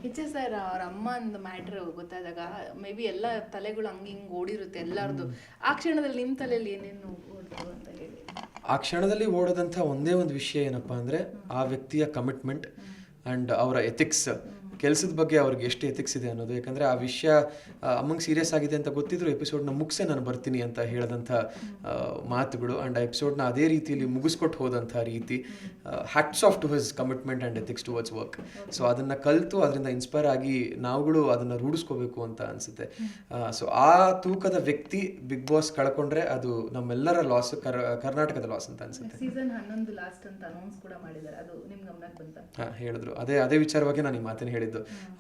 H yes sir ಅವ್ರ ಅಮ್ಮ ಅಂದ ಮ್ಯಾಟ್ರ್ ಗೊತ್ತಾದಾಗ ಮೇ ಬಿ ಎಲ್ಲ ತಲೆಗಳು ಹಿಂಗೆ ಓಡಿರುತ್ತೆ ಎಲ್ಲರದು. ಆ ಕ್ಷಣದಲ್ಲಿ ನಿಮ್ಮ ತಲೆಯಲ್ಲಿ ಏನೇನು ಓಡ್ತು ಅಂತ ಹೇಳಿ? ಆ ಕ್ಷಣದಲ್ಲಿ ಓಡೋದಂಥ ಒಂದೇ ಒಂದು ವಿಷಯ ಏನಪ್ಪ ಅಂದರೆ ಆ ವ್ಯಕ್ತಿಯ ಕಮಿಟ್ಮೆಂಟ್ ಆ್ಯಂಡ್ ಅವರ ಎಥಿಕ್ಸ್, ಕೆಲಸದ ಬಗ್ಗೆ ಅವ್ರಿಗೆ ಎಷ್ಟು ಎಥಿಕ್ಸ್ ಇದೆ ಅನ್ನೋದು. ಯಾಕಂದರೆ ಆ ವಿಷಯ ಅಮ್ಮಂಗೆ ಸೀರಿಯಸ್ ಆಗಿದೆ ಅಂತ ಗೊತ್ತಿದ್ರು ಎಪಿಸೋಡ್ನ ಮುಗಿಸೇ ನಾನು ಬರ್ತೀನಿ ಅಂತ ಹೇಳಿದಂಥ ಮಾತುಗಳು ಆ್ಯಂಡ್ ಆ ಎಪಿಸೋಡ್ನ ಅದೇ ರೀತಿಯಲ್ಲಿ ಮುಗಿಸ್ಕೊಟ್ಟು ಹೋದಂಥ ರೀತಿ, hats off to his commitment and ethics towards work. So ಅದನ್ನು ಕಲಿತು ಅದರಿಂದ ಇನ್ಸ್ಪೈರ್ ಆಗಿ ನಾವುಗಳು ಅದನ್ನು ರೂಢಿಸ್ಕೋಬೇಕು ಅಂತ ಅನಿಸುತ್ತೆ. ಸೊ ಆ ತೂಕದ ವ್ಯಕ್ತಿ ಬಿಗ್ ಬಾಸ್ ಕಳ್ಕೊಂಡ್ರೆ ಅದು ನಮ್ಮೆಲ್ಲರ ಲಾಸ್, ಕರ್ನಾಟಕದ ಲಾಸ್ ಅಂತ ಅನಿಸುತ್ತೆ. ಸೀಸನ್ 11 ಲಾಸ್ಟ್ ಅಂತ ಅನೌನ್ಸ್ ಕೂಡ ಮಾಡಿದ್ದಾರೆ, ಅದು ನಿಮ್ಮ ಗಮನಕ್ಕೆ ಬಂತ? ಹೇಳಿದ್ರು, ಅದೇ ವಿಚಾರವಾಗಿ ನಾನು ಈ ಮಾತನ್ನು ಹೇಳಿದ್ದು.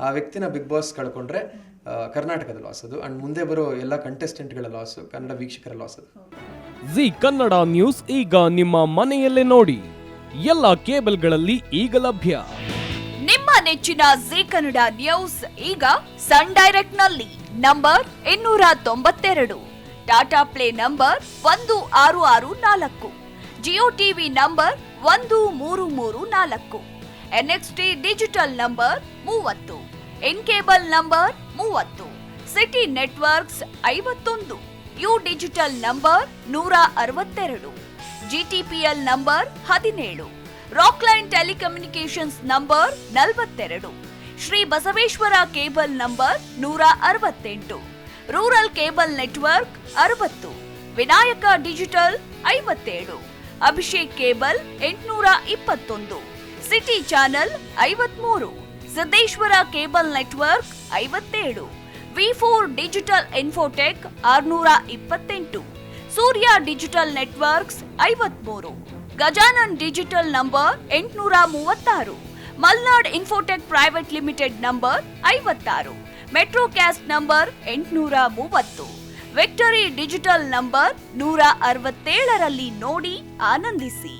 ಆ ವ್ಯಕ್ತಿನ ಬಿಗ್ ಬಾಸ್ ಕಳ್ಕೊಂಡ್ರೆ ಕರ್ನಾಟಕದ ಲಾಸ್ ಅದು, ಅಂಡ್ ಮುಂದೆ ಬರೋ ಎಲ್ಲ ಕಂಟೆಸ್ಟೆಂಟ್ಗಳ ಲಾಸ್, ಕನ್ನಡ ವೀಕ್ಷಕರ ಲಾಸ್ ಅದು. ಜಿ ಕನ್ನಡ ನ್ಯೂಸ್ ಈಗ ನಿಮ್ಮ ಮನೆಯಲ್ಲೇ ನೋಡಿ, ಎಲ್ಲ ಕೇಬಲ್ಗಳಲ್ಲಿ ಈಗ ಲಭ್ಯ. ನಿಮ್ಮ ನೆಚ್ಚಿನ ಜಿ ಕನ್ನಡ ನ್ಯೂಸ್ ಈಗ ಸನ್ ಡೈರೆಕ್ಟ್ ನಲ್ಲಿ number 292, Tata play number 1664, Jio TV number 1334, NXT digital number 30, in cable number 30, city networks 51, U digital number 162, GTPL number 17, Rockline telecommunications number 42, Shri Basaveshwara cable number 168, rural cable network 60, Vinayaka digital 57, Abhishek cable 821, city channel 53, Siddeshwara cable network 57, V4 digital Infotech 628, Surya digital networks 53, Gajanan digital number 836, Malnad Infotech Private Limited number 56, Metrocast number 830, Victory Digital number 167ರಲ್ಲಿ ನೋಡಿ ಆನಂದಿಸಿ.